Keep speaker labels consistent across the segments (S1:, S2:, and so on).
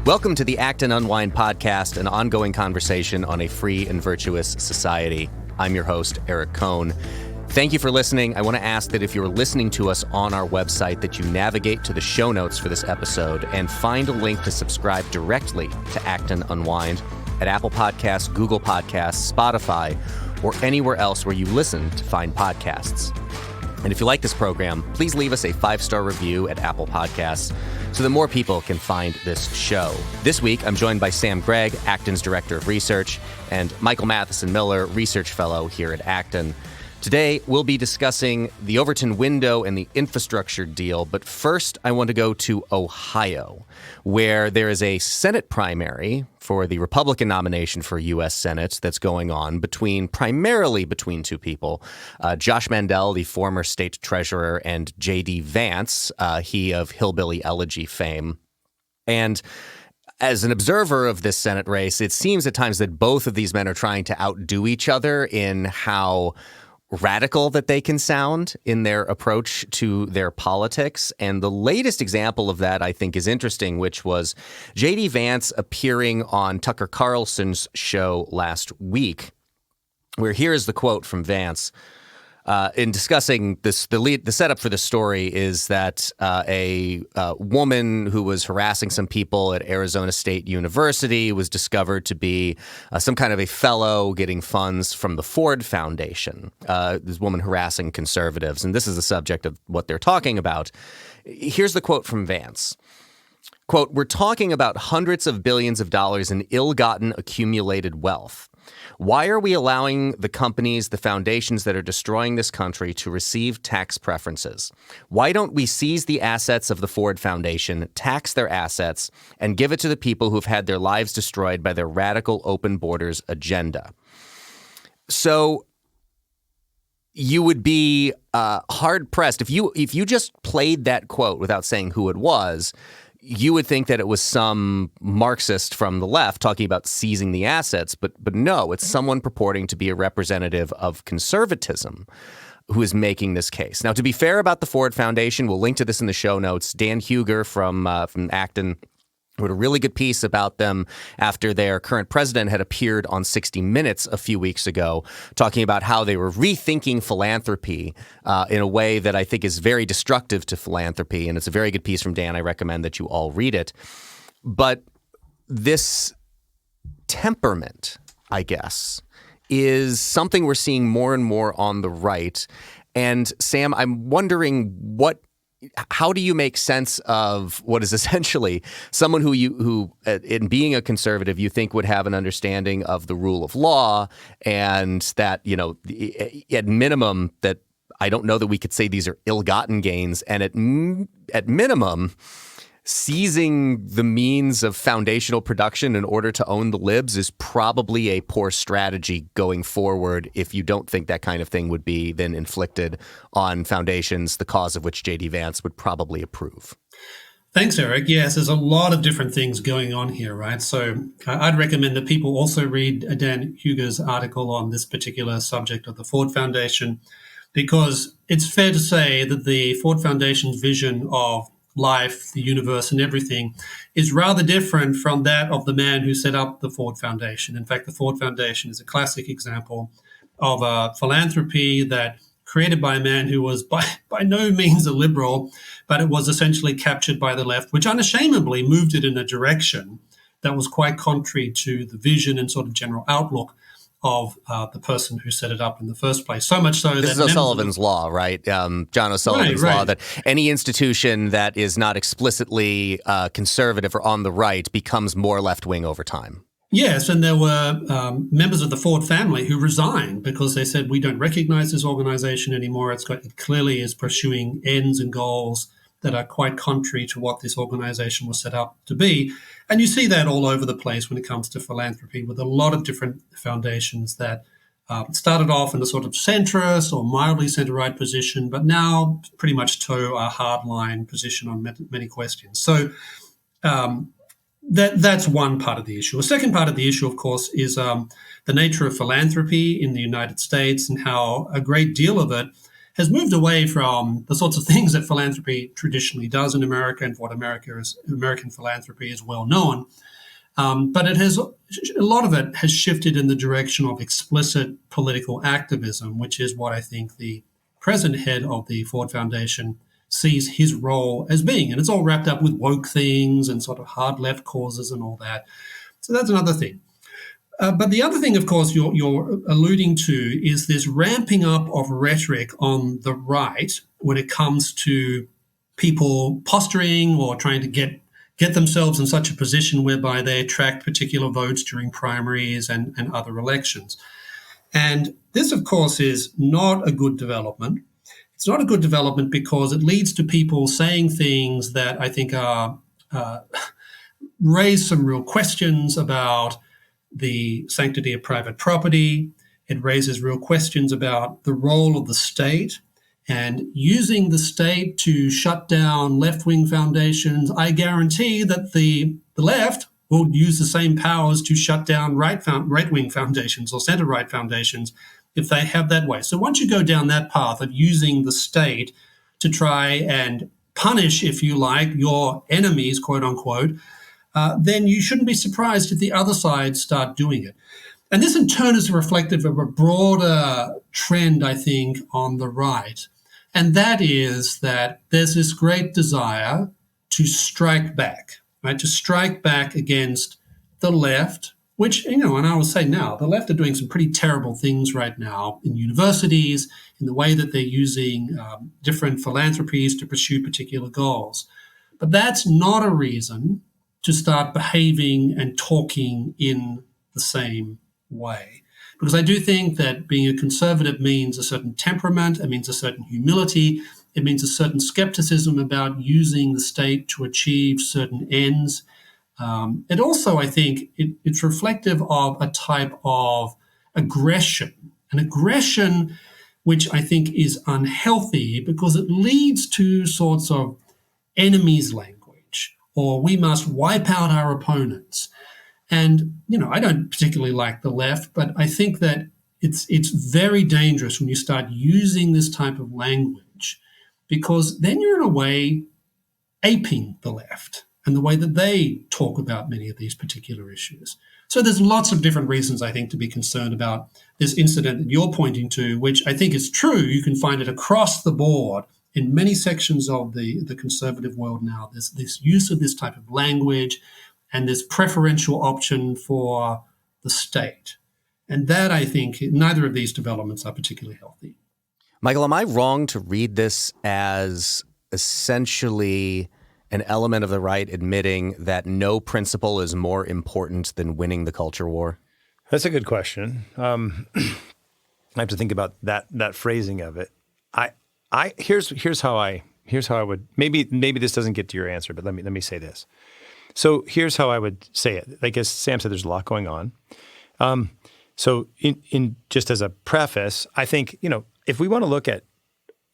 S1: Welcome to the Act and Unwind podcast, an ongoing conversation on a free and virtuous society. I'm your host, Eric Kohn. Thank you for listening. I want to ask that if you're listening to us on our website, that you navigate to the show notes for this episode and find a link to subscribe directly to Act and Unwind at Apple Podcasts, Google Podcasts, Spotify, or anywhere else where you listen to find podcasts. And if you like this program, please leave us a 5-star review at Apple Podcasts so that more people can find this show. This week, I'm joined by Sam Gregg, Acton's Director of Research, and Michael Matheson Miller, Research Fellow here at Acton. Today, we'll be discussing the Overton window and the infrastructure deal, but first I want to go to Ohio, where there is a Senate primary for the Republican nomination for U.S. Senate that's going on primarily between two people, Josh Mandel, the former state treasurer, and J.D. Vance, he of Hillbilly Elegy fame. And as an observer of this Senate race, it seems at times that both of these men are trying to outdo each other in how radical that they can sound in their approach to their politics. And the latest example of that, I think, is interesting, which was J.D. Vance appearing on Tucker Carlson's show last week, where here is the quote from Vance. In discussing this, the setup for the story is that a woman who was harassing some people at Arizona State University was discovered to be some kind of a fellow getting funds from the Ford Foundation. This woman harassing conservatives, and this is the subject of what they're talking about. Here's the quote from Vance. Quote, "We're talking about hundreds of billions of dollars in ill-gotten accumulated wealth. Why are we allowing the companies, the foundations that are destroying this country to receive tax preferences? Why don't we seize the assets of the Ford Foundation, tax their assets, and give it to the people who've had their lives destroyed by their radical open borders agenda?" So you would be hard-pressed. If you just played that quote without saying who it was, you would think that it was some Marxist from the left talking about seizing the assets, but no, it's someone purporting to be a representative of conservatism who is making this case. Now, to be fair about the Ford Foundation, we'll link to this in the show notes. Dan Huger from Acton wrote a really good piece about them after their current president had appeared on 60 Minutes a few weeks ago, talking about how they were rethinking philanthropy in a way that I think is very destructive to philanthropy. And it's a very good piece from Dan. I recommend that you all read it. But this temperament, I guess, is something we're seeing more and more on the right. And Sam, I'm wondering how do you make sense of what is essentially someone who in being a conservative, you think would have an understanding of the rule of law, and that, at minimum, that I don't know that we could say these are ill-gotten gains, and at minimum, seizing the means of foundational production in order to own the libs is probably a poor strategy going forward if you don't think that kind of thing would be then inflicted on foundations, the cause of which J.D. Vance would probably approve.
S2: Thanks, Eric. Yes, there's a lot of different things going on here, right? So I'd recommend that people also read Dan Huger's article on this particular subject of the Ford Foundation, because it's fair to say that the Ford Foundation's vision of life, the universe, and everything is rather different from that of the man who set up the Ford Foundation. In fact, the Ford Foundation is a classic example of a philanthropy that created by a man who was by no means a liberal, but it was essentially captured by the left, which unashamedly moved it in a direction that was quite contrary to the vision and sort of general outlook of the person who set it up in the first place. So much so that... This
S1: is O'Sullivan's law, right? John O'Sullivan's law, that any institution that is not explicitly conservative or on the right becomes more left-wing over time.
S2: Yes, and there were members of the Ford family who resigned because they said, we don't recognize this organization anymore. It clearly is pursuing ends and goals that are quite contrary to what this organization was set up to be. And you see that all over the place when it comes to philanthropy, with a lot of different foundations that started off in a sort of centrist or mildly center-right position, but now pretty much toe a hardline position on many questions. So that's one part of the issue. A second part of the issue, of course, is the nature of philanthropy in the United States and how a great deal of it has moved away from the sorts of things that philanthropy traditionally does in America and for what American philanthropy is well known. But a lot of it has shifted in the direction of explicit political activism, which is what I think the present head of the Ford Foundation sees his role as being. And it's all wrapped up with woke things and sort of hard left causes and all that. So that's another thing. But the other thing, of course, you're alluding to is this ramping up of rhetoric on the right when it comes to people posturing or trying to get themselves in such a position whereby they attract particular votes during primaries and other elections. And this, of course, is not a good development. It's not a good development because it leads to people saying things that I think are raise some real questions about the sanctity of private property. It raises real questions about the role of the state and using the state to shut down left-wing foundations. I guarantee that the left will use the same powers to shut down right-wing foundations or center-right foundations if they have that way. So once you go down that path of using the state to try and punish, if you like, your enemies, quote unquote, then you shouldn't be surprised if the other side start doing it. And this in turn is reflective of a broader trend, I think, on the right. And that is that there's this great desire to strike back, right? To strike back against the left, which, and I will say now, the left are doing some pretty terrible things right now in universities, in the way that they're using different philanthropies to pursue particular goals. But that's not a reason to start behaving and talking in the same way. Because I do think that being a conservative means a certain temperament, it means a certain humility, it means a certain skepticism about using the state to achieve certain ends. It also, I think, it's reflective of a type of aggression, an aggression which I think is unhealthy because it leads to sorts of enemies language, or we must wipe out our opponents. And, I don't particularly like the left, but I think that it's very dangerous when you start using this type of language, because then you're in a way aping the left and the way that they talk about many of these particular issues. So there's lots of different reasons, I think, to be concerned about this incident that you're pointing to, which I think is true. You can find it across the board in many sections of the conservative world now. There's this use of this type of language and this preferential option for the state. And that, I think, neither of these developments are particularly healthy.
S1: Michael, am I wrong to read this as essentially an element of the right admitting that no principle is more important than winning the culture war?
S3: That's a good question. I have to think about that phrasing of it. Here's how I would, maybe this doesn't get to your answer, but let me say this. So here's how I would say it. Like as Sam said, there's a lot going on. So in just as a preface, I think, if we want to look at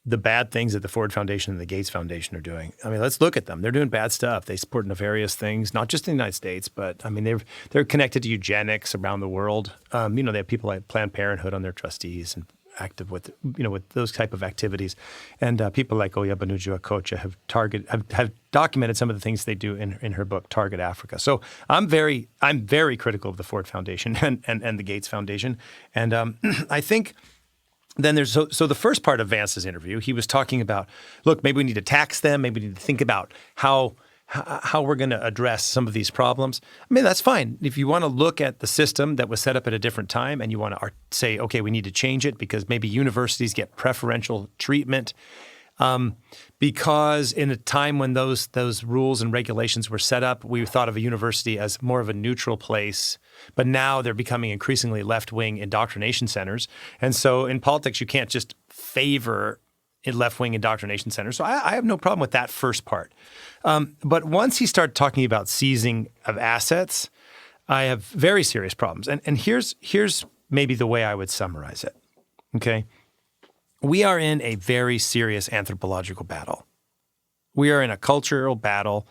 S3: the bad things that the Ford Foundation and the Gates Foundation are doing, let's look at them. They're doing bad stuff. They support nefarious things, not just in the United States, but they're connected to eugenics around the world. They have people like Planned Parenthood on their trustees and active with those type of activities, and people like Oya Banuju-Akocha have documented some of the things they do in her book Target Africa. So I'm very critical of the Ford Foundation and the Gates Foundation, and I think then there's so the first part of Vance's interview, he was talking about, look, maybe we need to tax them, maybe we need to think about how we're going to address some of these problems. That's fine. If you want to look at the system that was set up at a different time and you want to say, okay, we need to change it because maybe universities get preferential treatment because in a time when those rules and regulations were set up, we thought of a university as more of a neutral place, but now they're becoming increasingly left-wing indoctrination centers. And so in politics, you can't just favor in left-wing indoctrination centers. So I have no problem with that first part. But once he started talking about seizing of assets, I have very serious problems. And here's maybe the way I would summarize it, okay? We are in a very serious anthropological battle. We are in a cultural battle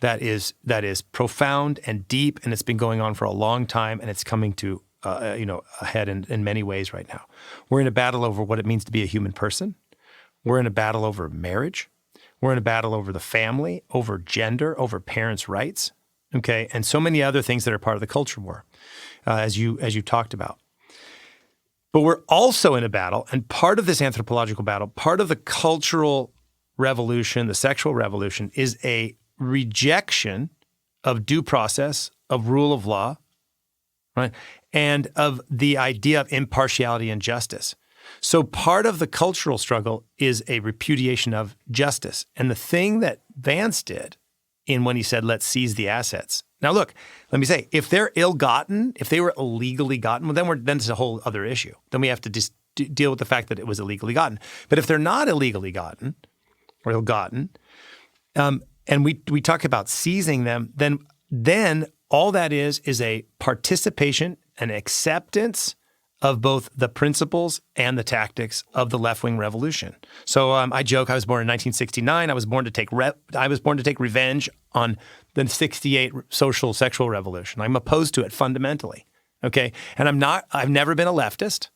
S3: that is profound and deep, and it's been going on for a long time, and it's coming to ahead in many ways right now. We're in a battle over what it means to be a human person. We're in a battle over marriage. We're in a battle over the family, over gender, over parents' rights, okay, and so many other things that are part of the culture war, as you talked about. But we're also in a battle, and part of this anthropological battle, part of the cultural revolution, the sexual revolution, is a rejection of due process, of rule of law, right, and of the idea of impartiality and justice. So part of the cultural struggle is a repudiation of justice. And the thing that Vance did when he said, let's seize the assets. Now, look, let me say, if they're ill-gotten, if they were illegally gotten, well, then it's a whole other issue. Then we have to just deal with the fact that it was illegally gotten. But if they're not illegally gotten or ill-gotten, and we talk about seizing them, then all that is a participation, an acceptance of both the principles and the tactics of the left-wing revolution. So I joke, I was born in 1969. I was born to take revenge on the 68 social sexual revolution. I'm opposed to it fundamentally. Okay, and I've never been a leftist.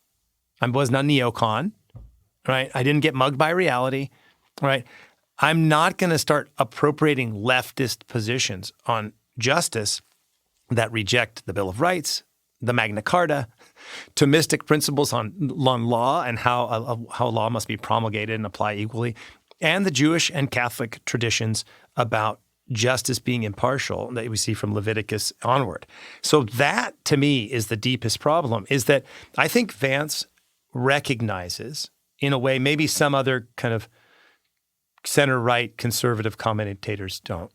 S3: I was not neocon. Right, I didn't get mugged by reality. Right, I'm not going to start appropriating leftist positions on justice that reject the Bill of Rights, the Magna Carta, Thomistic principles on law and how law must be promulgated and apply equally, and the Jewish and Catholic traditions about justice being impartial that we see from Leviticus onward. So that, to me, is the deepest problem, is that I think Vance recognizes, in a way maybe some other kind of center-right conservative commentators don't.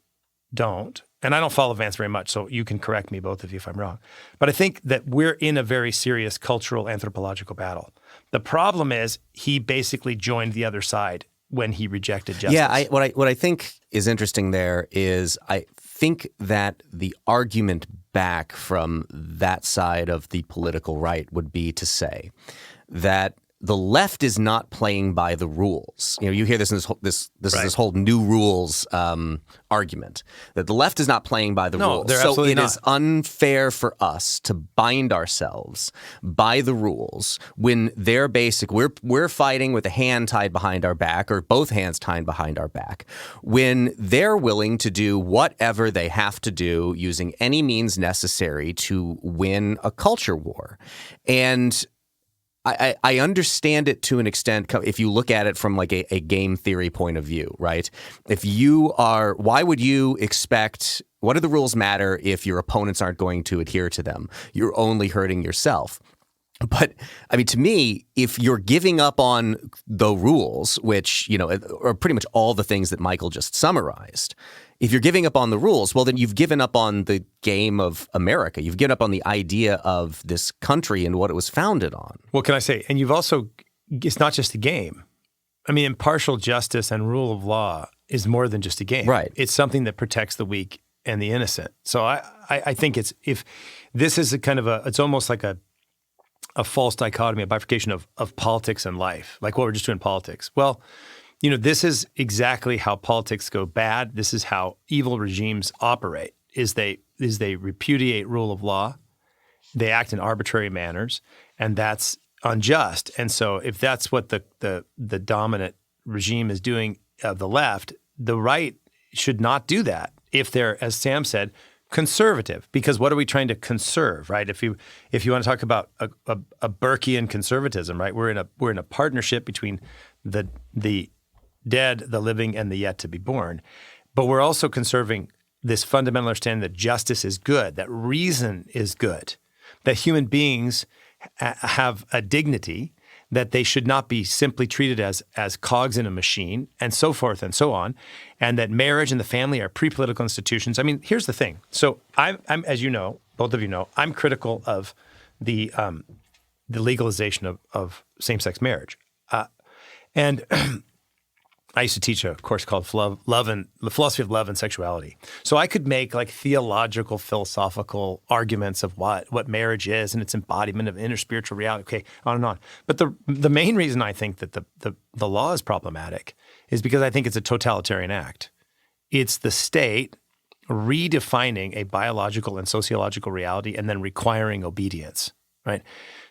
S3: And I don't follow Vance very much, so you can correct me, both of you, if I'm wrong. But I think that we're in a very serious cultural anthropological battle. The problem is he basically joined the other side when he rejected justice.
S1: Yeah, what I think is interesting there is I think that the argument back from that side of the political right would be to say that the left is not playing by the rules. You know, you hear this in this whole new rules argument, that the left is not playing by the rules. So it is unfair for us to bind ourselves by the rules when they're we're fighting with a hand tied behind our back or both hands tied behind our back, when they're willing to do whatever they have to do using any means necessary to win a culture war. And I understand it to an extent if you look at it from like a game theory point of view, right? Why would you expect, what do the rules matter if your opponents aren't going to adhere to them? You're only hurting yourself. But I mean, to me, if you're giving up on the rules, which, you know, are pretty much all the things that Michael just summarized, if you're giving up on the rules, well, then you've given up on the game of America. You've given up on the idea of this country and what it was founded on.
S3: What can I say? And you've also, it's not just a game. I mean, impartial justice and rule of law is more than just a game.
S1: Right.
S3: It's something that protects the weak and the innocent. So I think if this is a kind of it's almost like a false dichotomy, a bifurcation of politics and life, like what we're just doing in politics. Well, you know, this is exactly how politics go bad. This is how evil regimes operate, is they repudiate rule of law, they act in arbitrary manners, and that's unjust. And so if that's what the dominant regime is doing of the left, the right should not do that if they're, as Sam said, conservative. Because what are we trying to conserve, right? If you want to talk about a Burkean conservatism, right? We're in a partnership between the dead, the living, and the yet to be born. But we're also conserving this fundamental understanding that justice is good, that reason is good, that human beings have a dignity, that they should not be simply treated as cogs in a machine, and so forth and so on, and that marriage and the family are pre-political institutions. I mean, here's the thing. So I'm as you know, both of you know, I'm critical of the legalization of same-sex marriage. And I used to teach a course called the Philosophy of Love and Sexuality. So I could make like theological, philosophical arguments of what marriage is and its embodiment of inner spiritual reality, okay, on and on. But the main reason I think that the law is problematic is because I think it's a totalitarian act. It's the state redefining a biological and sociological reality and then requiring obedience, right?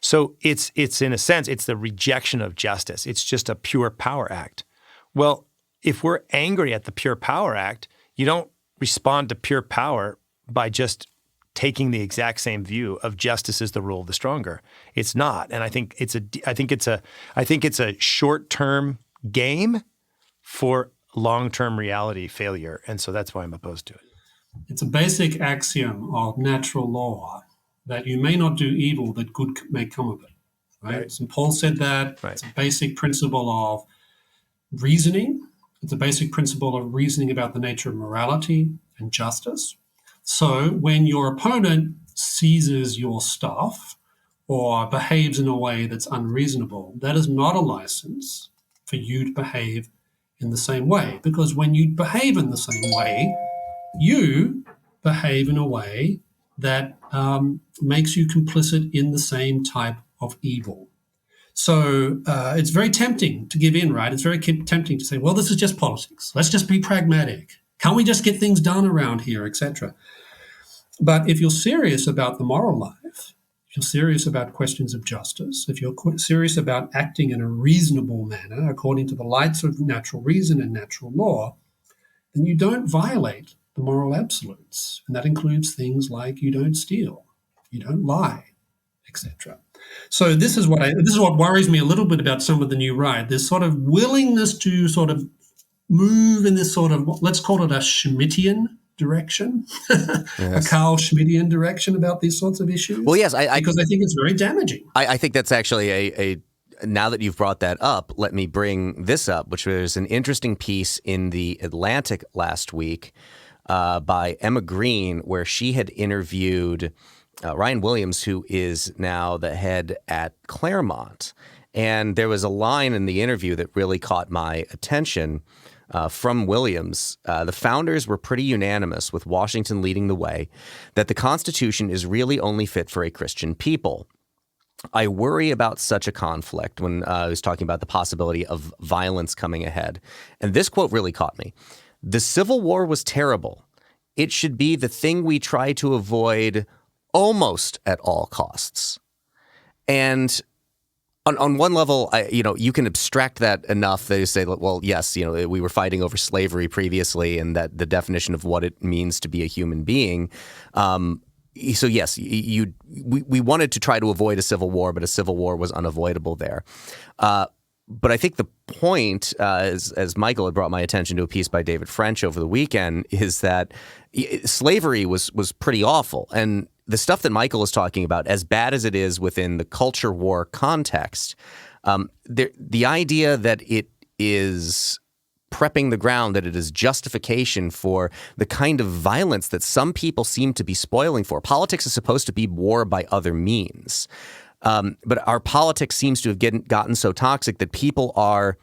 S3: So it's in a sense, it's the rejection of justice. It's just a pure power act. Well, if we're angry at the Pure Power Act, you don't respond to pure power by just taking the exact same view of justice is the rule of the stronger. It's not, and I think it's a short-term game for long-term reality failure, and so that's why I'm opposed to it.
S2: It's a basic axiom of natural law that you may not do evil, but good may come of it. Right? St. Paul said that.
S3: Right.
S2: It's a basic principle of reasoning. It's a basic principle of reasoning about the nature of morality and justice. So when your opponent seizes your stuff or behaves in a way that's unreasonable, that is not a license for you to behave in the same way. Because when you behave in the same way, you behave in a way that makes you complicit in the same type of evil. So it's very tempting to give in, right? It's very tempting to say, well, this is just politics. Let's just be pragmatic. Can't we just get things done around here, etc.? But if you're serious about the moral life, if you're serious about questions of justice, if you're serious about acting in a reasonable manner according to the lights of natural reason and natural law, then you don't violate the moral absolutes. And that includes things like you don't steal, you don't lie, etc. So this is what worries me a little bit about some of the new right. This sort of willingness to sort of move in this sort of, let's call it a Schmittian direction,
S1: Yes.
S2: a Carl Schmittian direction about these sorts of issues.
S1: Well, yes,
S2: because I think it's very damaging.
S1: I think that's actually a now that you've brought that up, let me bring this up, which was an interesting piece in The Atlantic last week by Emma Green, where she had interviewed Ryan Williams, who is now the head at Claremont. And there was a line in the interview that really caught my attention from Williams. The founders were pretty unanimous, with Washington leading the way, that the Constitution is really only fit for a Christian people. I worry about such a conflict when I was talking about the possibility of violence coming ahead. And this quote really caught me. The Civil War was terrible. It should be the thing we try to avoid almost at all costs. And on one level, you can abstract that enough that you say, well, yes, we were fighting over slavery previously, and that the definition of what it means to be a human being. So yes, we wanted to try to avoid a civil war, but a civil war was unavoidable there. But I think the point, as Michael had brought my attention to a piece by David French over the weekend, is that slavery was pretty awful. And the stuff that Michael is talking about, as bad as it is within the culture war context, the idea that it is prepping the ground, that it is justification for the kind of violence that some people seem to be spoiling for. Politics is supposed to be war by other means. But our politics seems to have gotten so toxic that people are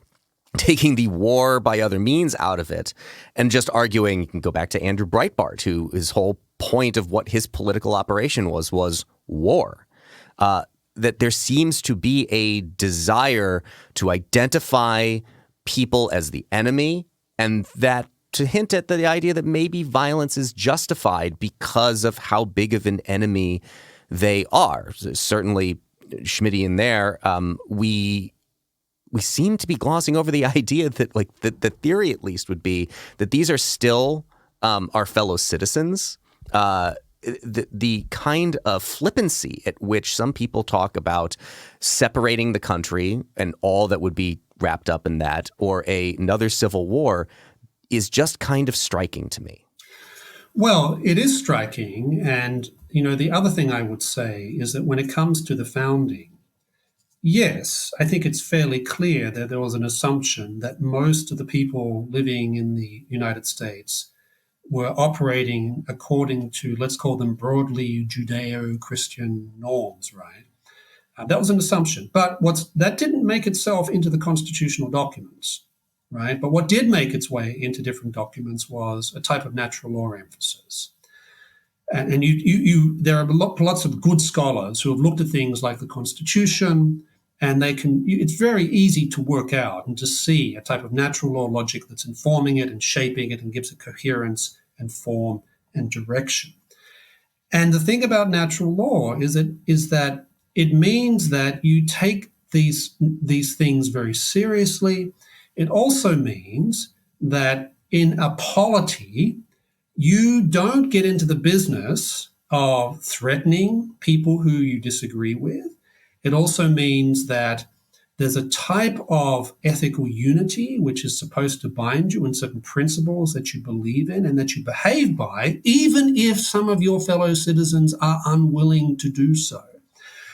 S1: taking the war by other means out of it and just arguing. You can go back to Andrew Breitbart, who his whole point of what his political operation was war. That there seems to be a desire to identify people as the enemy, and that to hint at the idea that maybe violence is justified because of how big of an enemy they are. Certainly, Schmittian there, we seem to be glossing over the idea that, like, the theory at least would be that these are still our fellow citizens. The kind of flippancy at which some people talk about separating the country and all that would be wrapped up in that, or another civil war, is just kind of striking to me.
S2: Well, it is striking. And, the other thing I would say is that when it comes to the founding, yes, I think it's fairly clear that there was an assumption that most of the people living in the United States were operating according to, let's call them broadly Judeo-Christian norms, right? That was an assumption. But that didn't make itself into the constitutional documents, right? But what did make its way into different documents was a type of natural law emphasis. And there are lots of good scholars who have looked at things like the Constitution, and it's very easy to work out and to see a type of natural law logic that's informing it and shaping it and gives it coherence and form and direction. And the thing about natural law is that it means that you take these things very seriously. It also means that in a polity, you don't get into the business of threatening people who you disagree with. It also means that there's a type of ethical unity which is supposed to bind you in certain principles that you believe in and that you behave by, even if some of your fellow citizens are unwilling to do so.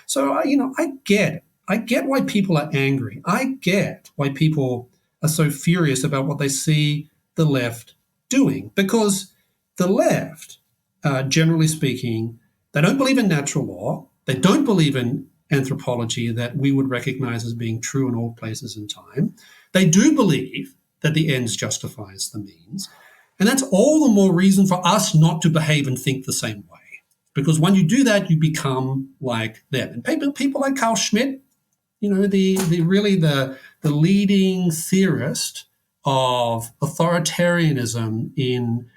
S2: So, I get it. I get why people are angry. I get why people are so furious about what they see the left doing, because the left, generally speaking, they don't believe in natural law. They don't believe in anthropology that we would recognize as being true in all places and time. They do believe that the ends justifies the means. And that's all the more reason for us not to behave and think the same way. Because when you do that, you become like them. And people like Carl Schmitt, the leading theorist of authoritarianism in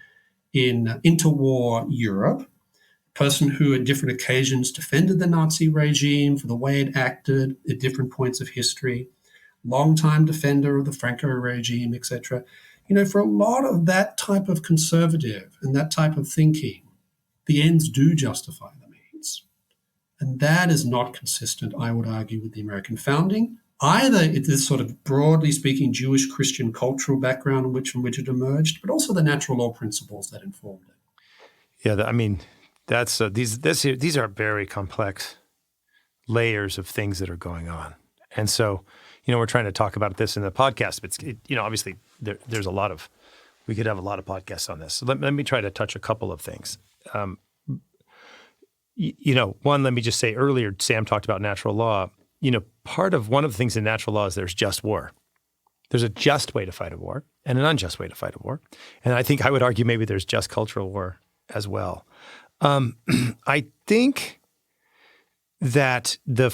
S2: interwar Europe, person who at different occasions defended the Nazi regime for the way it acted at different points of history, longtime defender of the Franco regime, etc. For a lot of that type of conservative and that type of thinking, the ends do justify the means. And that is not consistent, I would argue, with the American founding. Either it's this sort of broadly speaking Jewish Christian cultural background from which it emerged, but also the natural law principles that informed it.
S3: Yeah, that's these are very complex layers of things that are going on, and so we're trying to talk about this in the podcast. But obviously there's a lot of we could have a lot of podcasts on this. So let me try to touch a couple of things. One, let me just say earlier, Sam talked about natural law. One of the things in natural law is there's just war. There's a just way to fight a war and an unjust way to fight a war, and I think I would argue maybe there's just cultural war as well. I think that the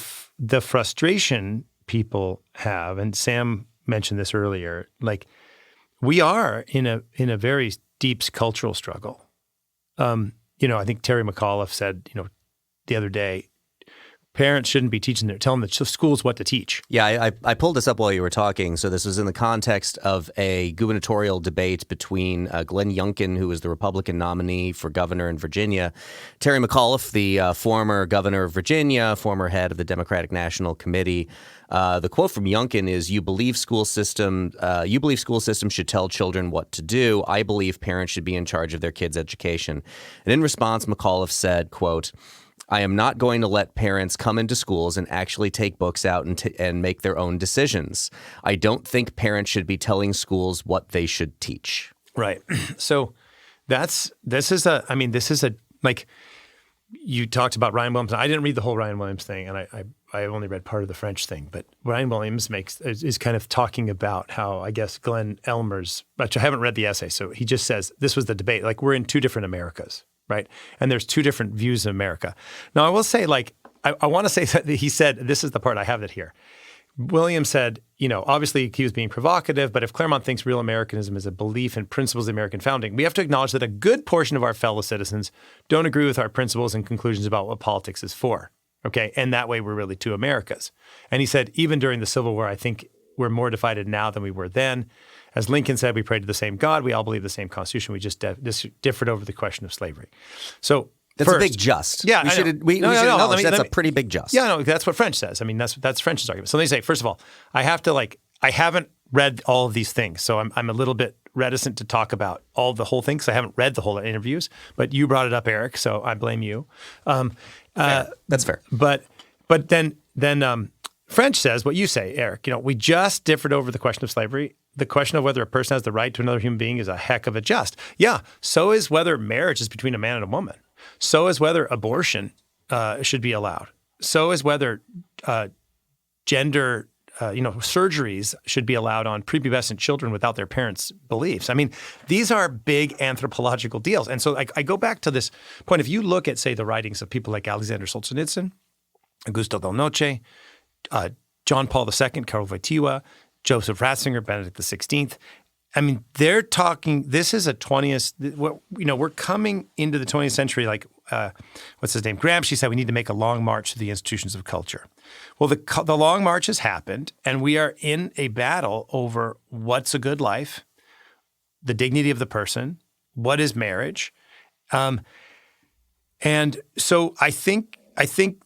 S3: frustration people have, and Sam mentioned this earlier, like we are in a very deep cultural struggle. I think Terry McAuliffe said, the other day, parents shouldn't be telling the schools what to teach.
S1: Yeah, I pulled this up while you were talking. So this was in the context of a gubernatorial debate between Glenn Youngkin, who was the Republican nominee for governor in Virginia, Terry McAuliffe, the former governor of Virginia, former head of the Democratic National Committee. The quote from Youngkin is, you believe school systems should tell children what to do. I believe parents should be in charge of their kids' education. And in response, McAuliffe said, quote, I am not going to let parents come into schools and actually take books out and make their own decisions. I don't think parents should be telling schools what they should teach.
S3: Right. So you talked about Ryan Williams. I didn't read the whole Ryan Williams thing, and I only read part of the French thing. But Ryan Williams is kind of talking about how, I guess, Glenn Elmer's, but I haven't read the essay. So he just says, this was the debate. Like, we're in two different Americas. Right. And there's two different views of America. Now, I will say, I want to say that he said, this is the part I have it here. William said, obviously he was being provocative, but if Claremont thinks real Americanism is a belief in principles of the American founding, we have to acknowledge that a good portion of our fellow citizens don't agree with our principles and conclusions about what politics is for. Okay. And that way we're really two Americas. And he said, even during the Civil War, I think we're more divided now than we were then. As Lincoln said, we pray to the same God. We all believe the same Constitution. We just differed over the question of slavery. So
S1: that's a big just.
S3: Yeah,
S1: we should acknowledge that's a pretty big just.
S3: Yeah, no, that's what French says. That's French's argument. So they say, first of all, I haven't read all of these things, so I'm a little bit reticent to talk about the whole thing because I haven't read the whole interviews. But you brought it up, Eric, so I blame you.
S1: That's fair.
S3: But then French says what you say, Eric. We just differed over the question of slavery. The question of whether a person has the right to another human being is a heck of a just. Yeah, so is whether marriage is between a man and a woman. So is whether abortion should be allowed. So is whether gender, surgeries should be allowed on prepubescent children without their parents' beliefs. These are big anthropological deals. And so I go back to this point. If you look at, say, the writings of people like Alexander Solzhenitsyn, Augusto Del Noce, John Paul II, Karol Wojtyła, Joseph Ratzinger, Benedict XVI. They're talking, this is a 20th, we're coming into the 20th century, like what's his name? Gramsci said we need to make a long march to the institutions of culture. Well, the long march has happened, and we are in a battle over what's a good life, the dignity of the person, what is marriage, and so I think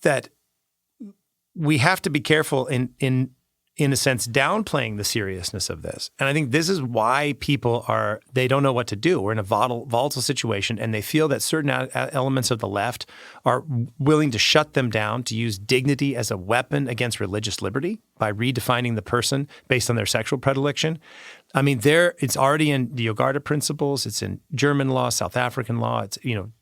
S3: that we have to be careful in a sense, downplaying the seriousness of this. And I think this is why people they don't know what to do. We're in a volatile situation, and they feel that certain elements of the left are willing to shut them down, to use dignity as a weapon against religious liberty by redefining the person based on their sexual predilection. I mean, it's already in the Yogarda principles. It's in German law, South African law. It's,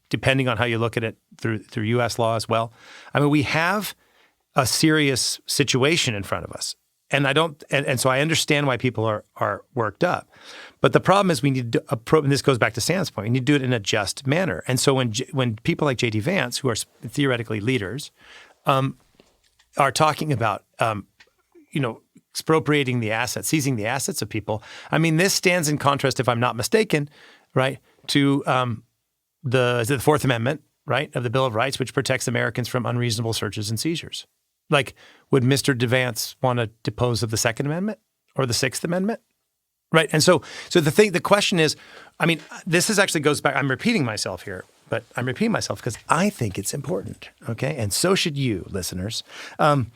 S3: depending on how you look at it through U.S. law as well. I mean, we have a serious situation in front of us. And so I understand why people are worked up. But the problem is we need to approach, and this goes back to Sam's point, we need to do it in a just manner. And so when people like J.D. Vance, who are theoretically leaders, are talking about, expropriating the assets, seizing the assets of people, I mean, this stands in contrast, if I'm not mistaken, right, to the Fourth Amendment, right, of the Bill of Rights, which protects Americans from unreasonable searches and seizures. Like, would Mr. DeVance want to depose of the Second Amendment or the Sixth Amendment? Right. And so the question is, I mean, this actually goes back, I'm repeating myself here, but I'm repeating myself because I think it's important. Okay. And so should you, listeners. And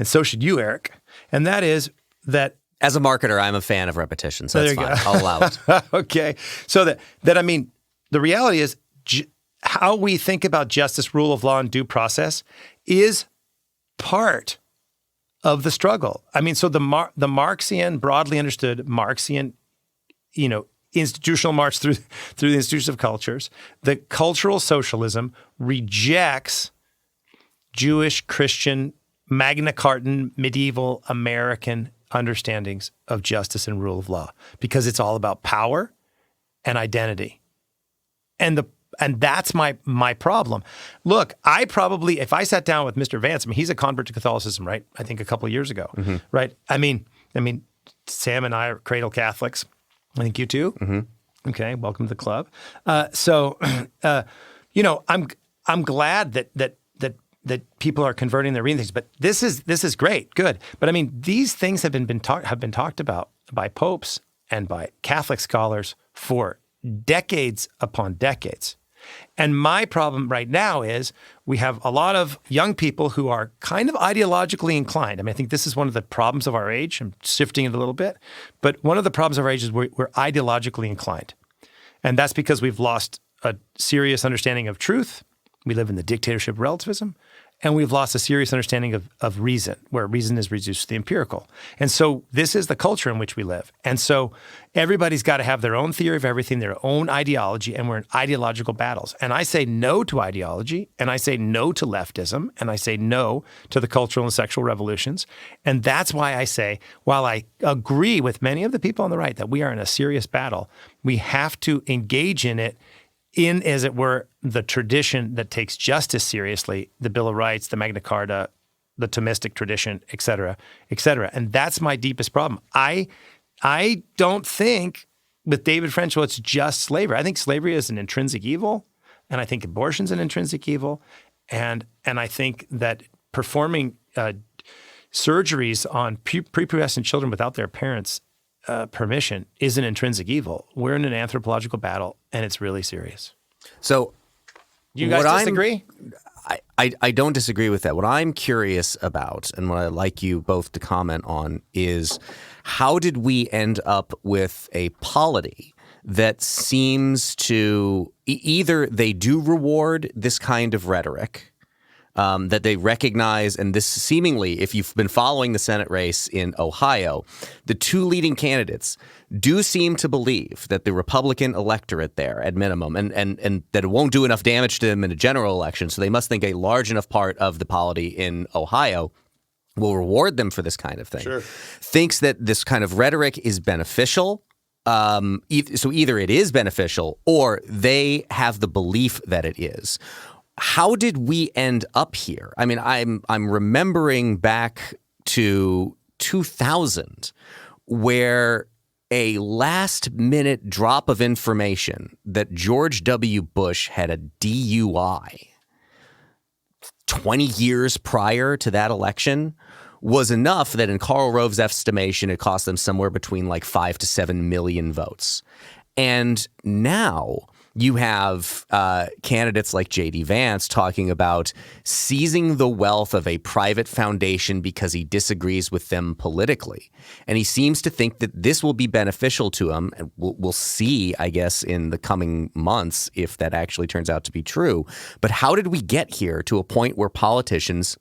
S3: so should you, Eric. And that is that.
S1: As a marketer, I'm a fan of repetition, so that's fine. I'll allow it.
S3: Okay. So that, I mean, the reality is how we think about justice, rule of law, and due process is part of the struggle. I mean, so the Marxian, broadly understood Marxian, institutional march through the institutions of cultures, the cultural socialism rejects Jewish, Christian, Magna Cartan, medieval American understandings of justice and rule of law because it's all about power and identity. And that's my problem. Look, if I sat down with Mr. Vance, I mean, he's a convert to Catholicism, right? I think a couple of years ago, right? I mean, Sam and I are cradle Catholics. I think you too. Mm-hmm. Okay, welcome to the club. I'm glad that people are converting their reading things, but this is great, good. But I mean, these things have been talked about by popes and by Catholic scholars for decades upon decades. And my problem right now is we have a lot of young people who are kind of ideologically inclined. I mean, I think this is one of the problems of our age. I'm shifting it a little bit. But one of the problems of our age is we're ideologically inclined. And that's because we've lost a serious understanding of truth. We live in the dictatorship of relativism. And we've lost a serious understanding of reason, where reason is reduced to the empirical. And so this is the culture in which we live. And so everybody's got to have their own theory of everything, their own ideology, and we're in ideological battles. And I say no to ideology, and I say no to leftism, and I say no to the cultural and sexual revolutions. And that's why I say, while I agree with many of the people on the right that we are in a serious battle, we have to engage in it in, as it were, the tradition that takes justice seriously, the Bill of Rights, the Magna Carta, the Thomistic tradition, et cetera, et cetera. And that's my deepest problem. I don't think with David French, well, it's just slavery. I think slavery is an intrinsic evil, and I think abortion's an intrinsic evil, and I think that performing surgeries on prepubescent children without their parents' permission is an intrinsic evil. We're in an anthropological battle, and it's really serious.
S1: So,
S3: you guys disagree?
S1: I don't disagree with that. What I'm curious about, and what I'd like you both to comment on, is how did we end up with a polity that seems to either they do reward this kind of rhetoric, that they recognize, and this seemingly, if you've been following the Senate race in Ohio, the two leading candidates do seem to believe that the Republican electorate there, at minimum, and that it won't do enough damage to them in a general election, so they must think a large enough part of the polity in Ohio will reward them for this kind of thing.
S3: Sure.
S1: Thinks that this kind of rhetoric is beneficial. So either it is beneficial or they have the belief that it is. How did we end up here? I mean, I'm remembering back to 2000 where a last-minute drop of information that George W. Bush had a DUI 20 years prior to that election was enough that in Karl Rove's estimation, it cost them somewhere between like 5 to 7 million votes. And now you have candidates like J.D. Vance talking about seizing the wealth of a private foundation because he disagrees with them politically. And he seems to think that this will be beneficial to him. And we'll see, I guess, in the coming months if that actually turns out to be true. But how did we get here to a point where politicians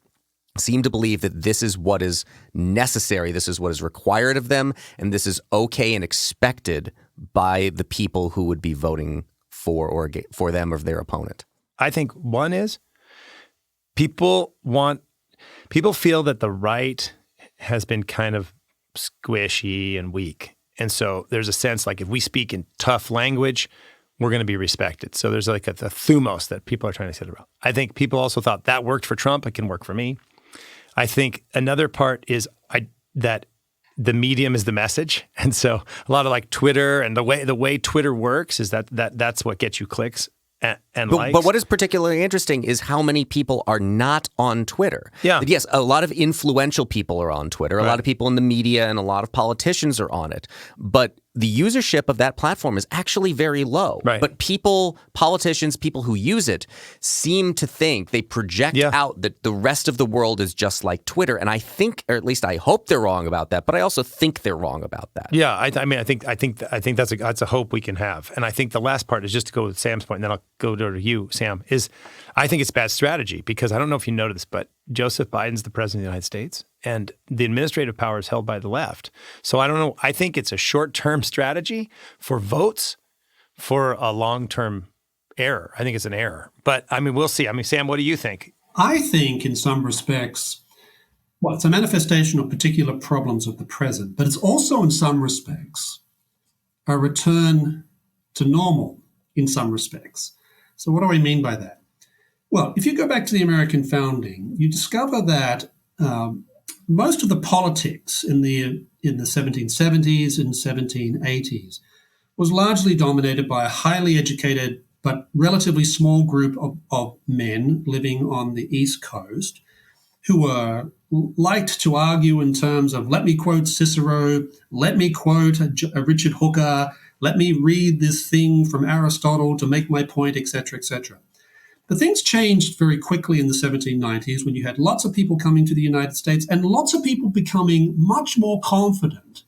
S1: seem to believe that this is what is necessary, this is what is required of them, and this is okay and expected by the people who would be voting for them or their opponent?
S3: I think one is people feel that the right has been kind of squishy and weak. And so there's a sense like if we speak in tough language, we're going to be respected. So there's like a thumos that people are trying to sit around. I think people also thought that worked for Trump. It can work for me. I think another part is that the medium is the message. And so a lot of like Twitter and the way Twitter works is that's what gets you clicks and likes.
S1: But what is particularly interesting is how many people are not on Twitter.
S3: Yeah.
S1: Yes, a lot of influential people are on Twitter. A lot of people in the media and a lot of politicians are on it. But the usership of that platform is actually very low.
S3: Right.
S1: But politicians, people who use it seem to think, they project out that the rest of the world is just like Twitter. And I think, or at least I hope they're wrong about that, but I also think they're wrong about that.
S3: Yeah, I think that's a hope we can have. And I think the last part is just to go with Sam's point, and then I'll go to you, Sam, is I think it's bad strategy because I don't know if you noticed, but Joseph Biden's the president of the United States and the administrative power is held by the left. So I don't know. I think it's a short-term strategy for votes for a long-term error. I think it's an error. But I mean, we'll see. I mean, Sam, what do you think?
S2: I think in some respects, well, it's a manifestation of particular problems of the present, but it's also in some respects a return to normal in some respects. So what do I mean by that? Well, if you go back to the American founding, you discover that most of the politics in the 1770s and 1780s was largely dominated by a highly educated but relatively small group of men living on the East Coast who liked to argue in terms of, let me quote Cicero, let me quote Richard Hooker, let me read this thing from Aristotle to make my point, etc., etc. But things changed very quickly in the 1790s when you had lots of people coming to the United States and lots of people becoming much more confident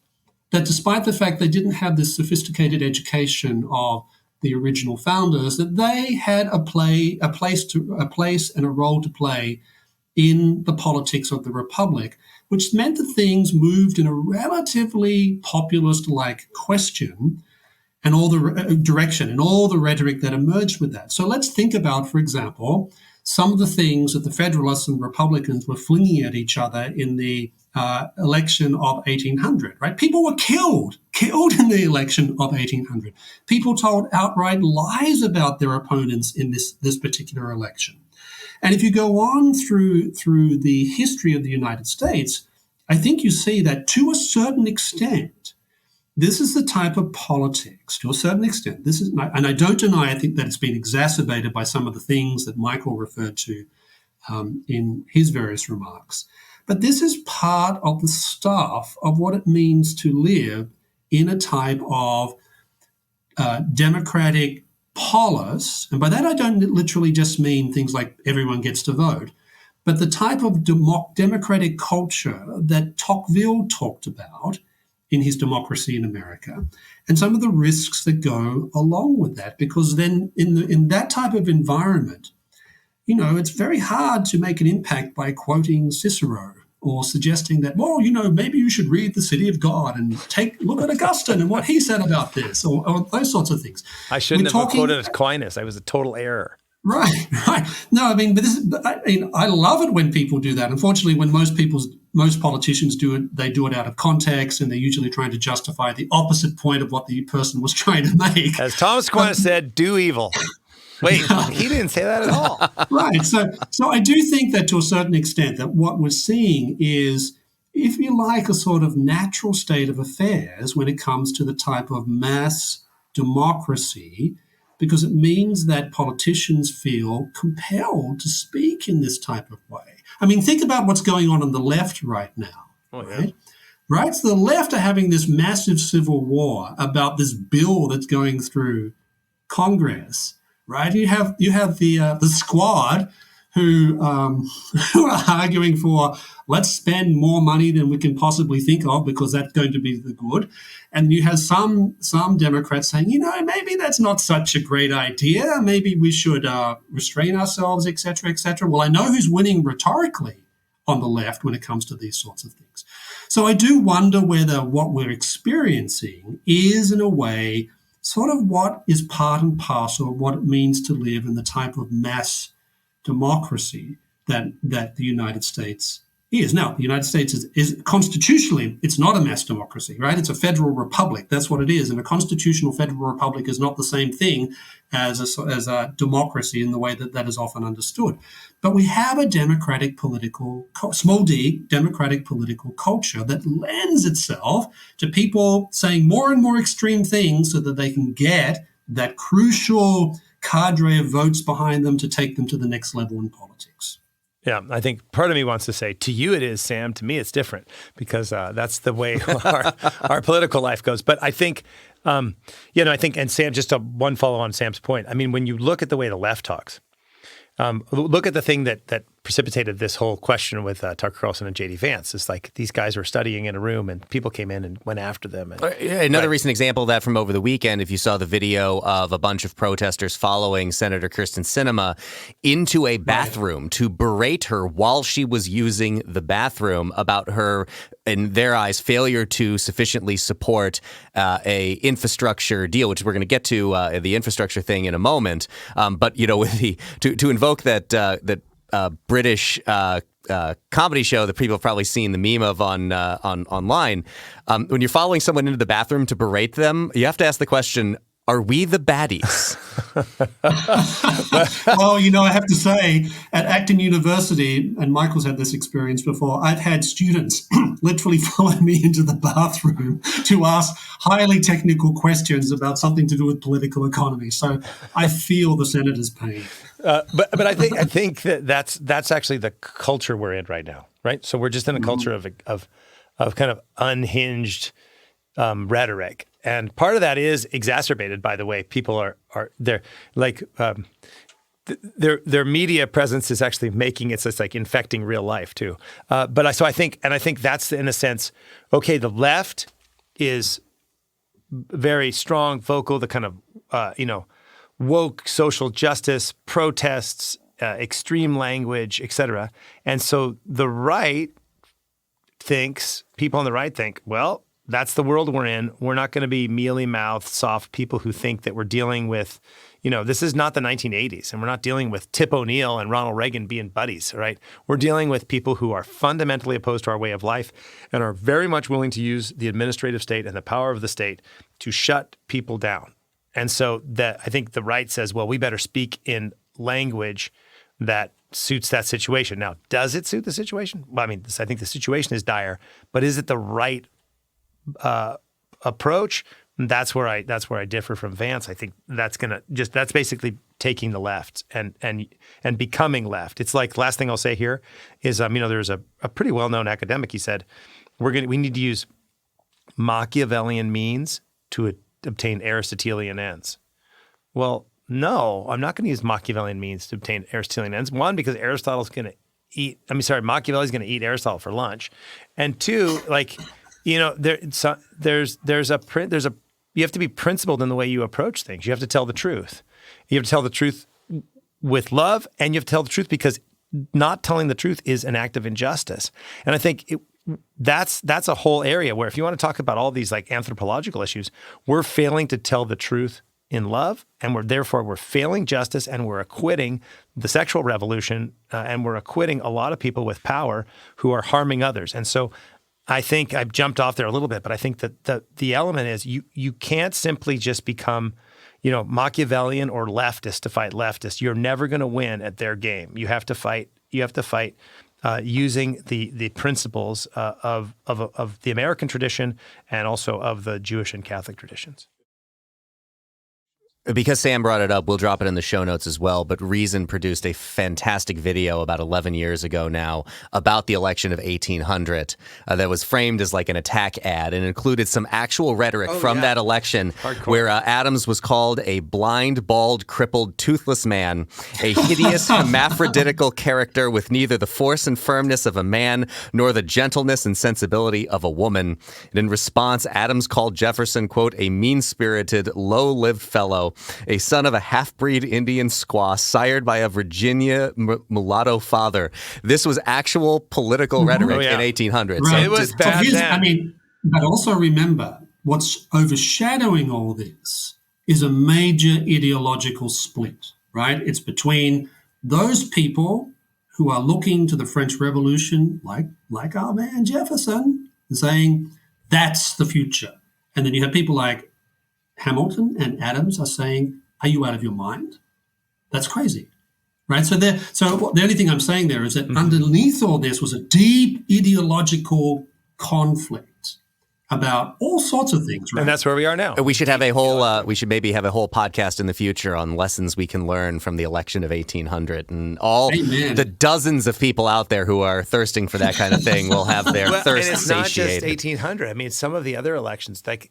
S2: that despite the fact they didn't have this sophisticated education of the original founders, that they had a place and a role to play in the politics of the Republic, which meant that things moved in a relatively populist-like question and all the direction and all the rhetoric that emerged with that. So let's think about, for example, some of the things that the Federalists and Republicans were flinging at each other in the election of 1800, right? People were killed in the election of 1800. People told outright lies about their opponents in this particular election. And if you go on through the history of the United States, I think you see that to a certain extent, this is the type of politics, to a certain extent. This is, and I don't deny, I think that it's been exacerbated by some of the things that Michael referred to in his various remarks. But this is part of the stuff of what it means to live in a type of democratic polis. And by that, I don't literally just mean things like everyone gets to vote, but the type of democratic culture that Tocqueville talked about in his Democracy in America, and some of the risks that go along with that. Because then in that type of environment, you know, it's very hard to make an impact by quoting Cicero or suggesting that, well, you know, maybe you should read The City of God and look at Augustine and what he said about this, or those sorts of things.
S3: I shouldn't have quoted Aquinas. I was a total error.
S2: Right. No, I mean, I love it when people do that. Unfortunately, when most politicians do it, they do it out of context, and they're usually trying to justify the opposite point of what the person was trying to make.
S3: As Thomas Aquinas said, do evil. Wait, he didn't say that at all.
S2: Right. So I do think that to a certain extent that what we're seeing is if you like, a sort of natural state of affairs when it comes to the type of mass democracy, because it means that politicians feel compelled to speak in this type of way. I mean, think about what's going on the left right now, right? Right? So the left are having this massive civil war about this bill that's going through Congress, right? You have the squad who are arguing for, let's spend more money than we can possibly think of because that's going to be the good. And you have some Democrats saying, maybe that's not such a great idea. Maybe we should restrain ourselves, et cetera, et cetera. Well, I know who's winning rhetorically on the left when it comes to these sorts of things. So I do wonder whether what we're experiencing is, in a way, sort of what is part and parcel of what it means to live in the type of mass democracy that the United States is. Now, the United States is constitutionally, it's not a mass democracy, right? It's a federal republic. That's what it is. And a constitutional federal republic is not the same thing as a democracy in the way that is often understood. But we have a democratic political, small d, democratic political culture that lends itself to people saying more and more extreme things so that they can get that crucial cadre of votes behind them to take them to the next level in politics.
S3: Yeah, I think part of me wants to say, to you it is, Sam. To me it's different because that's the way our political life goes. But I think, I think, and Sam, just one follow on Sam's point. I mean, when you look at the way the left talks, look at the thing that precipitated this whole question with Tucker Carlson and J.D. Vance. It's like these guys were studying in a room and people came in and went after them. And,
S1: Another recent example of that from over the weekend, if you saw the video of a bunch of protesters following Senator Kyrsten Sinema into a bathroom to berate her while she was using the bathroom about her, in their eyes, failure to sufficiently support a infrastructure deal, which we're going to get to the infrastructure thing in a moment. But with to invoke that British comedy show that people have probably seen the meme of on online. When you're following someone into the bathroom to berate them, you have to ask the question, are we the baddies?
S2: Well, I have to say, at Acton University, and Michael's had this experience before, I've had students literally follow me into the bathroom to ask highly technical questions about something to do with political economy. So I feel the senator's pain.
S3: But I think that's actually the culture we're in right now, right? So we're just in a culture of kind of unhinged rhetoric. And part of that is exacerbated by the way people are they're like their media presence is actually making it so it's like infecting real life too. But I think that's in a sense, okay, the left is very strong, vocal, the kind of woke social justice, protests, extreme language, et cetera. And so the right people on the right think, well, that's the world we're in. We're not going to be mealy-mouthed, soft people who think that we're dealing with, this is not the 1980s, and we're not dealing with Tip O'Neill and Ronald Reagan being buddies, right? We're dealing with people who are fundamentally opposed to our way of life and are very much willing to use the administrative state and the power of the state to shut people down. And so I think the right says, well, we better speak in language that suits that situation. Now, does it suit the situation? Well, I mean, I think the situation is dire, but is it the right approach? That's where I differ from Vance. I think that's basically taking the left and becoming left. It's like, last thing I'll say here is, there's a pretty well-known academic. He said, we need to use Machiavellian means to obtain Aristotelian ends. Well, no, I'm not going to use Machiavellian means to obtain Aristotelian ends. One, because Machiavelli's going to eat Aristotle for lunch, and two, you have to be principled in the way you approach things. You have to tell the truth. You have to tell the truth with love, and you have to tell the truth because not telling the truth is an act of injustice. And I think that's a whole area where if you want to talk about all these like anthropological issues, we're failing to tell the truth in love, and we're failing justice, and we're acquitting the sexual revolution, and we're acquitting a lot of people with power who are harming others. And so I think I've jumped off there a little bit, but I think that the element is you can't simply just become, Machiavellian or leftist to fight leftists. You're never going to win at their game. You have to fight using the principles of the American tradition and also of the Jewish and Catholic traditions.
S1: Because Sam brought it up, we'll drop it in the show notes as well, but Reason produced a fantastic video about 11 years ago now about the election of 1800 that was framed as like an attack ad and included some actual rhetoric from that election. Hardcore. Where Adams was called a blind, bald, crippled, toothless man, a hideous, hermaphroditical character with neither the force and firmness of a man nor the gentleness and sensibility of a woman. And in response, Adams called Jefferson, quote, a mean-spirited, low-lived fellow, a son of a half-breed Indian squaw sired by a Virginia mulatto father. This was actual political rhetoric in 1800.
S2: Right.
S1: So
S3: it was bad then.
S2: But also remember, what's overshadowing all this is a major ideological split, right? It's between those people who are looking to the French Revolution, like our man Jefferson, and saying, that's the future. And then you have people like Hamilton and Adams are saying, are you out of your mind? That's crazy, right? So the only thing I'm saying there is that underneath all this was a deep ideological conflict about all sorts of things, right?
S3: And that's where we are now.
S1: We should have a whole. We should maybe have a whole podcast in the future on lessons we can learn from the election of 1800, and all the dozens of people out there who are thirsting for that kind of thing will have their thirst
S3: and it's
S1: satiated.
S3: not just 1800. I mean, some of the other elections, like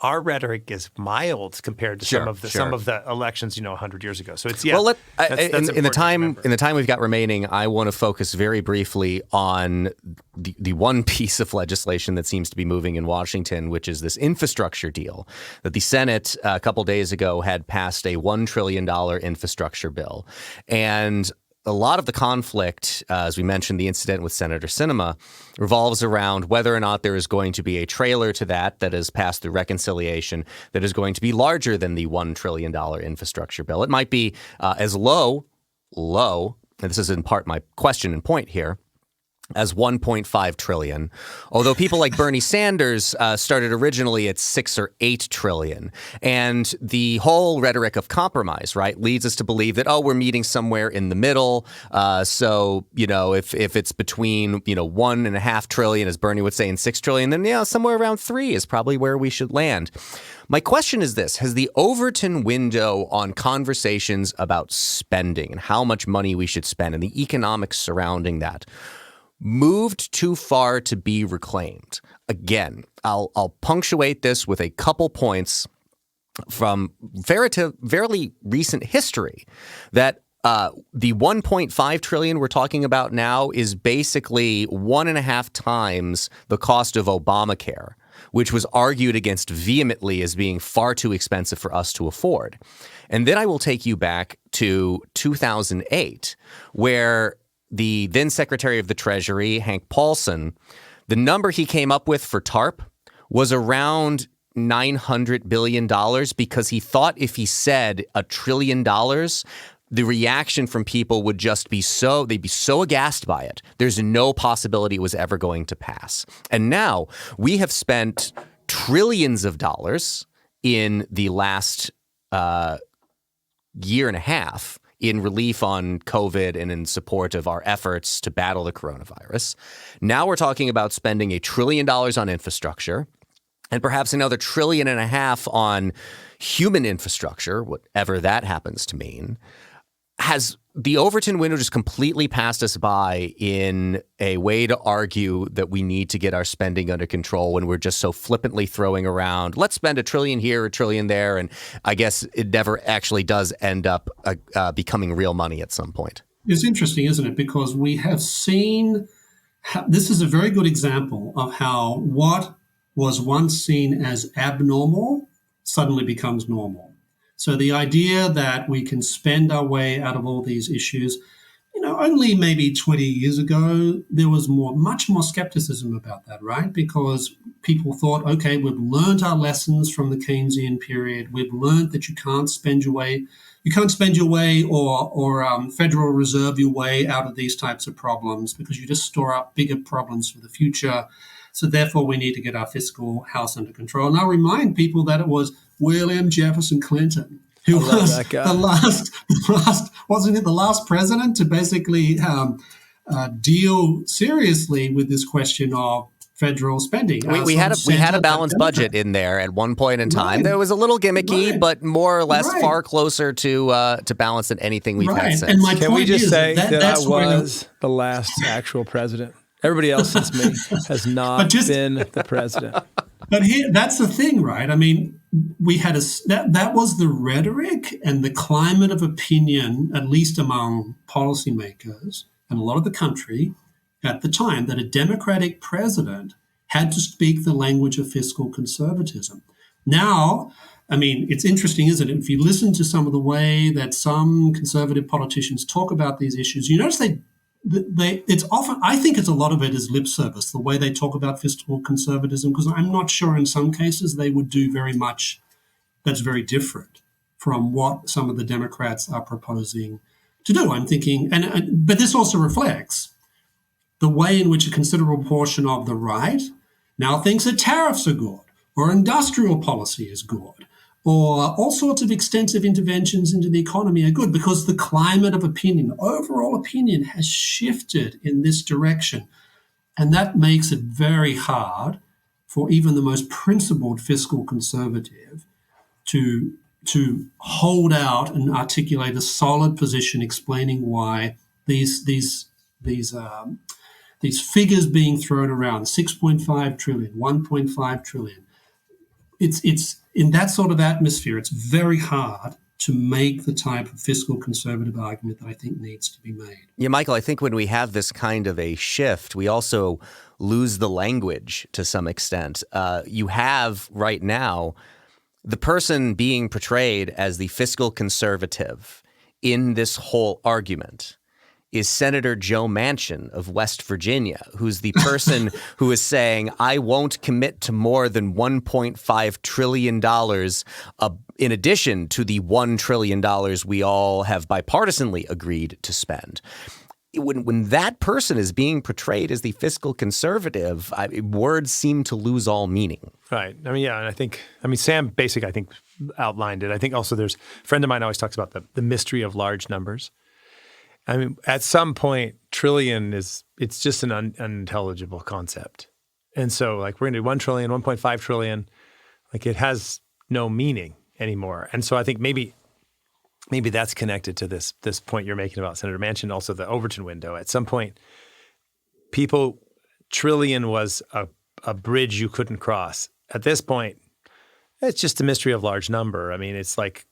S3: our rhetoric is mild compared to some of the elections, 100 years ago. So it's
S1: Well,
S3: that's
S1: in the time we've got remaining, I want to focus very briefly on the one piece of legislation that seems to be moving in Washington, which is this infrastructure deal that the Senate a couple days ago had passed a $1 trillion infrastructure bill. And a lot of the conflict, as we mentioned, the incident with Senator Sinema, revolves around whether or not there is going to be a trailer to that is passed through reconciliation that is going to be larger than the $1 trillion infrastructure bill. It might be as low, and this is in part my question and point here, as 1.5 trillion, although people like Bernie Sanders started originally at 6 or 8 trillion. And the whole rhetoric of compromise, right, leads us to believe that, we're meeting somewhere in the middle. So, if it's between, 1.5 trillion, as Bernie would say, and 6 trillion, then, somewhere around 3 is probably where we should land. My question is this: has the Overton window on conversations about spending and how much money we should spend and the economics surrounding that moved too far to be reclaimed? Again, I'll punctuate this with a couple points from fairly recent history that the 1.5 trillion we're talking about now is basically 1.5 times the cost of Obamacare, which was argued against vehemently as being far too expensive for us to afford. And then I will take you back to 2008, where the then Secretary of the Treasury, Hank Paulson, the number he came up with for TARP was around $900 billion because he thought if he said $1 trillion, the reaction from people would just be they'd be so aghast by it. There's no possibility it was ever going to pass. And now we have spent trillions of dollars in the last year and a half in relief on COVID and in support of our efforts to battle the coronavirus. Now we're talking about spending $1 trillion on infrastructure and perhaps another $1.5 trillion on human infrastructure, whatever that happens to mean. Has the Overton window just completely passed us by in a way to argue that we need to get our spending under control when we're just so flippantly throwing around, let's spend $1 trillion here, $1 trillion there, and I guess it never actually does end up becoming real money at some point?
S2: It's interesting, isn't it? Because we have seen, this is a very good example of how what was once seen as abnormal suddenly becomes normal. So the idea that we can spend our way out of all these issues, only maybe 20 years ago, there was much more skepticism about that, right? Because people thought, okay, we've learned our lessons from the Keynesian period. We've learned that you can't spend your way or Federal Reserve your way out of these types of problems because you just store up bigger problems for the future. So therefore, we need to get our fiscal house under control. And I'll remind people that it was William Jefferson Clinton who was the last president to basically deal seriously with this question of federal spending.
S1: We had a balanced budget in there at one point in time. Right. There was a little gimmicky, but more or less far closer to balance than anything we've had since.
S2: And my
S4: Can
S2: point
S4: we just
S2: is
S4: say
S2: that
S4: I was the last actual president? Everybody else since me has not been the president.
S2: But that's the thing, right? I mean, we had that was the rhetoric and the climate of opinion, at least among policymakers and a lot of the country at the time, that a Democratic president had to speak the language of fiscal conservatism. Now, I mean, it's interesting, isn't it? If you listen to some of the way that some conservative politicians talk about these issues, you notice it's often, I think it's a lot of it is lip service, the way they talk about fiscal conservatism, because I'm not sure in some cases they would do very much that's very different from what some of the Democrats are proposing to do. I'm thinking, but this also reflects the way in which a considerable portion of the right now thinks that tariffs are good, or industrial policy is good, or all sorts of extensive interventions into the economy are good, because the climate of opinion, overall opinion, has shifted in this direction. And that makes it very hard for even the most principled fiscal conservative to hold out and articulate a solid position explaining why these figures being thrown around, 6.5 trillion, 1.5 trillion, it's in that sort of atmosphere, it's very hard to make the type of fiscal conservative argument that I think needs to be made.
S1: Yeah, Michael, I think when we have this kind of a shift, we also lose the language to some extent. You have right now the person being portrayed as the fiscal conservative in this whole argument is Senator Joe Manchin of West Virginia, who's the person who is saying, I won't commit to more than $1.5 trillion in addition to the $1 trillion we all have bipartisanly agreed to spend. When that person is being portrayed as the fiscal conservative, words seem to lose all meaning.
S3: Right. I mean, yeah, and I think, Sam basically, I think, outlined it. I think also there's a friend of mine always talks about the mystery of large numbers. I mean, at some point, trillion it's just an unintelligible concept. And so, like, we're going to do 1 trillion, 1.5 trillion, like, it has no meaning anymore. And so I think maybe that's connected to this point you're making about Senator Manchin, also the Overton window. At some point, trillion was a bridge you couldn't cross. At this point, it's just a mystery of large number. I mean, it's like,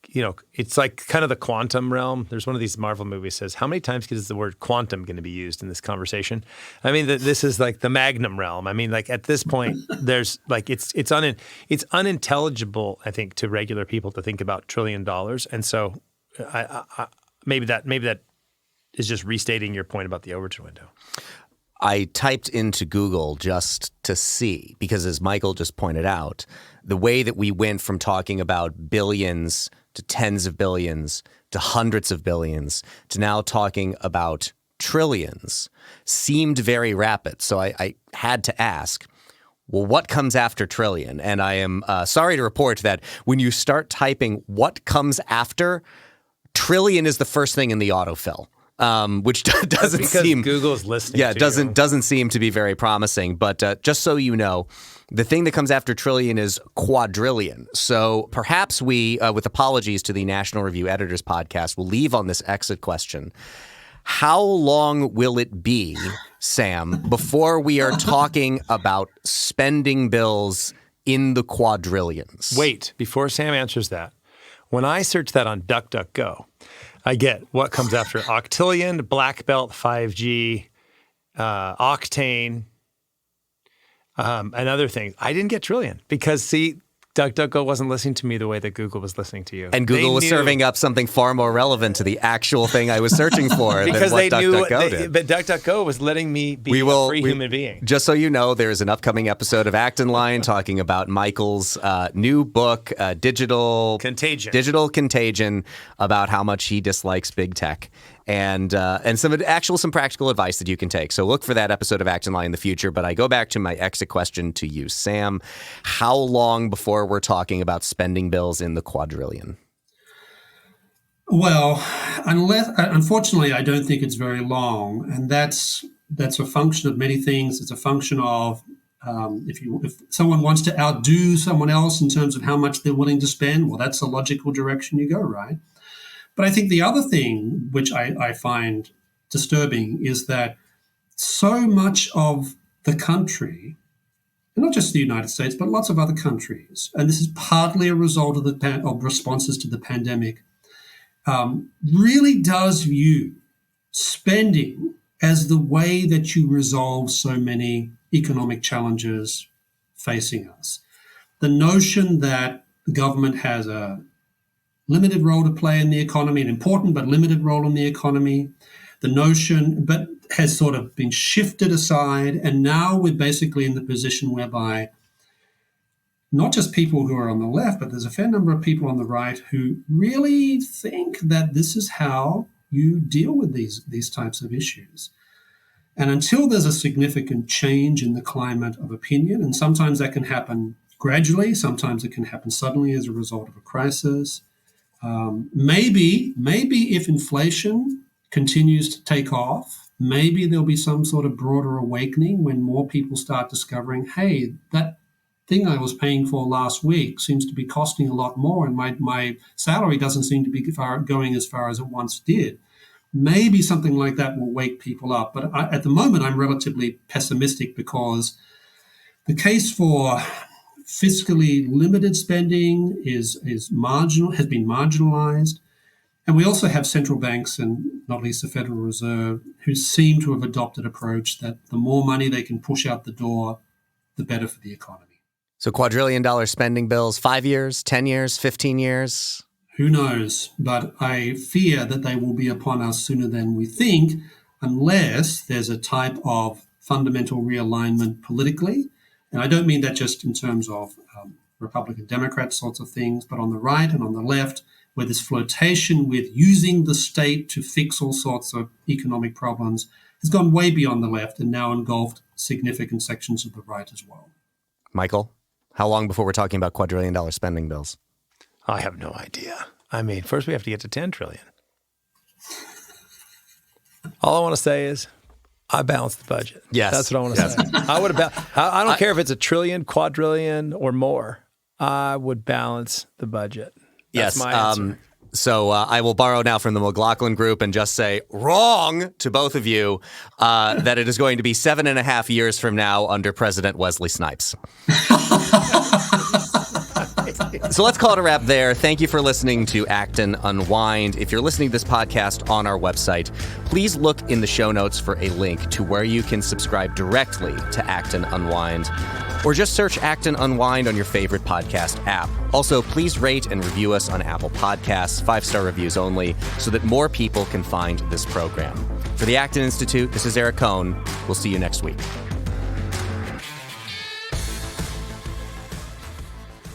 S3: it's like kind of the quantum realm. There's one of these Marvel movies says, how many times is the word quantum going to be used in this conversation? I mean, this is like the magnum realm. I mean, like at this point, there's like, it's unintelligible, I think, to regular people to think about $1 trillion. And so maybe that is just restating your point about the Overton window.
S1: I typed into Google just to see, because as Michael just pointed out, the way that we went from talking about billions to tens of billions to hundreds of billions to now talking about trillions seemed very rapid. So I had to ask, well, what comes after trillion? And I am sorry to report that when you start typing what comes after, trillion is the first thing in the autofill. Which doesn't seem
S3: Google's listening.
S1: Yeah,
S3: to
S1: doesn't seem to be very promising. But just so you know, the thing that comes after trillion is quadrillion. So perhaps we, with apologies to the National Review Editors Podcast, will leave on this exit question. How long will it be, Sam, before we are talking about spending bills in the quadrillions?
S3: Wait, before Sam answers that, when I search that on DuckDuckGo, I get what comes after octillion, black belt, 5G, octane, and other things. I didn't get trillion because, see, DuckDuckGo wasn't listening to me the way that Google was listening to you.
S1: And Google was serving up something far more relevant to the actual thing I was searching for than what DuckDuckGo did.
S3: But DuckDuckGo was letting me be a free human being.
S1: Just so you know, there's an upcoming episode of Act in Line talking about Michael's new book, Digital Contagion, about how much he dislikes big tech. And some practical advice that you can take. So look for that episode of Act in Line in the future. But I go back to my exit question to you, Sam. How long before we're talking about spending bills in the quadrillion?
S2: Well, unfortunately, I don't think it's very long, and that's a function of many things. It's a function of if someone wants to outdo someone else in terms of how much they're willing to spend, well, that's a logical direction you go, right? But I think the other thing which I find disturbing is that so much of the country, and not just the United States, but lots of other countries, and this is partly a result of responses to the pandemic, really does view spending as the way that you resolve so many economic challenges facing us. The notion that the government has a limited role to play in the economy, an important but limited role in the economy, the notion, but has sort of been shifted aside, and now we're basically in the position whereby not just people who are on the left, but there's a fair number of people on the right who really think that this is how you deal with these types of issues. And until there's a significant change in the climate of opinion, and sometimes that can happen gradually, sometimes it can happen suddenly as a result of a crisis. Maybe if inflation continues to take off, maybe there'll be some sort of broader awakening when more people start discovering, hey, that thing I was paying for last week seems to be costing a lot more, and my salary doesn't seem to be going as far as it once did. Maybe something like that will wake people up. But at the moment, I'm relatively pessimistic because the case for fiscally limited spending is marginal, has been marginalized. And we also have central banks, and not least the Federal Reserve, who seem to have adopted an approach that the more money they can push out the door, the better for the economy.
S1: So quadrillion-dollar spending bills, 5 years, 10 years, 15 years?
S2: Who knows? But I fear that they will be upon us sooner than we think, unless there's a type of fundamental realignment politically. And I don't mean that just in terms of Republican, Democrat sorts of things, but on the right and on the left, where this flirtation with using the state to fix all sorts of economic problems has gone way beyond the left and now engulfed significant sections of the right as well.
S1: Michael, how long before we're talking about quadrillion-dollar spending bills?
S3: I have no idea. I mean, first we have to get to 10 trillion.
S4: All I want to say is I balanced the budget.
S1: Yes.
S4: That's what I want to say. I would have. I don't care if it's a trillion, quadrillion, or more. I would balance the budget. That's my answer.
S1: So I will borrow now from the McLaughlin Group and just say wrong to both of you that it is going to be 7.5 years from now under President Wesley Snipes. So let's call it a wrap there. Thank you for listening to Act and Unwind. If you're listening to this podcast on our website, please look in the show notes for a link to where you can subscribe directly to Act and Unwind, or just search Act and Unwind on your favorite podcast app. Also, please rate and review us on Apple Podcasts, 5-star reviews only, so that more people can find this program. For the Acton Institute, this is Eric Kohn. We'll see you next week.